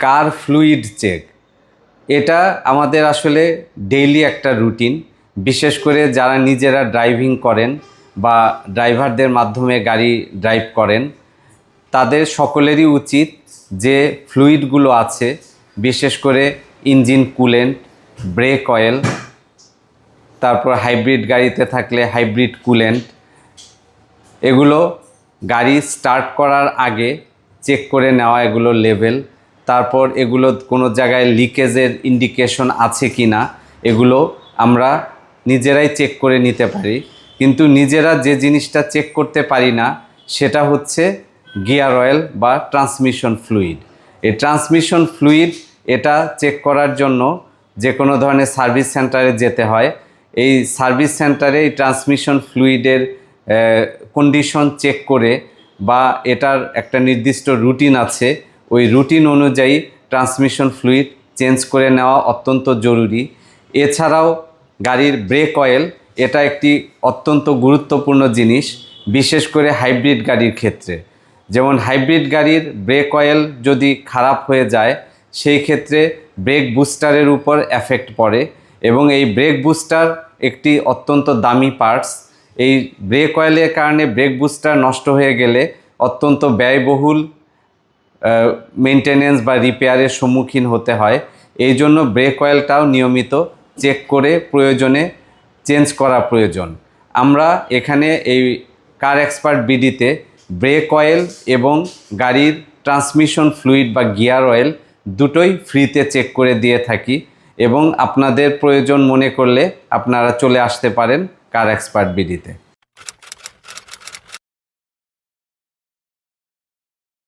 কার fluid check, এটা আমাদের আসলে ডেইলি একটা রুটিন। বিশেষ করে যারা নিজেরা ড্রাইভিং করেন বা ড্রাইভারদের মাধ্যমে গাড়ি ড্রাইভ করেন, তাদের সকলেরই উচিত যে ফ্লুইডগুলো আছে, বিশেষ করে ইঞ্জিন কুলেন্ট, ব্রেক অয়েল, তারপর হাইব্রিড গাড়িতে থাকলে হাইব্রিড কুলেন্ট, এগুলো গাড়ি স্টার্ট করার আগে চেক করে নেওয়া, এগুলো লেভেল। তারপর এগুলো কোনো জায়গায় লিকেজের ইন্ডিকেশন আছে কি না এগুলো আমরা নিজেরাই চেক করে নিতে পারি। কিন্তু নিজেরা যে জিনিসটা চেক করতে পারি না সেটা হচ্ছে গিয়ার অয়েল বা ট্রান্সমিশন ফ্লুইড। এই ট্রান্সমিশন ফ্লুইড এটা চেক করার জন্য যে কোনো ধরনের সার্ভিস সেন্টারে যেতে হয়। এই সার্ভিস সেন্টারে এই ট্রান্সমিশন ফ্লুইডের কন্ডিশন চেক করে বা এটার একটা নির্দিষ্ট রুটিন আছে, ওই রুটিন অনুযায়ী ট্রান্সমিশন ফ্লুইড চেঞ্জ করে নেওয়া অত্যন্ত জরুরি। এছাড়াও গাড়ির ব্রেক অয়েল, এটা একটি অত্যন্ত গুরুত্বপূর্ণ জিনিস, বিশেষ করে হাইব্রিড গাড়ির ক্ষেত্রে। যেমন হাইব্রিড গাড়ির ব্রেক অয়েল যদি খারাপ হয়ে যায় সেই ক্ষেত্রে ব্রেক বুস্টারের উপর এফেক্ট পড়ে, এবং এই ব্রেক বুস্টার একটি অত্যন্ত দামি পার্টস। এই ব্রেক অয়েলের কারণে ব্রেক বুস্টার নষ্ট হয়ে গেলে অত্যন্ত ব্যয়বহুল মেনটেনেন্স বা রিপেয়ারের সম্মুখীন হতে হয়। এই জন্য ব্রেক অয়েলটাও নিয়মিত চেক করে প্রয়োজনে চেঞ্জ করা প্রয়োজন। আমরা এখানে এই কার এক্সপার্ট বিডিতে ব্রেক অয়েল এবং গাড়ির ট্রান্সমিশন ফ্লুইড বা গিয়ার অয়েল দুটোই ফ্রিতে চেক করে দিয়ে থাকি, এবং আপনাদের প্রয়োজন মনে করলে আপনারা চলে আসতে পারেন কার এক্সপার্ট বিডিতে।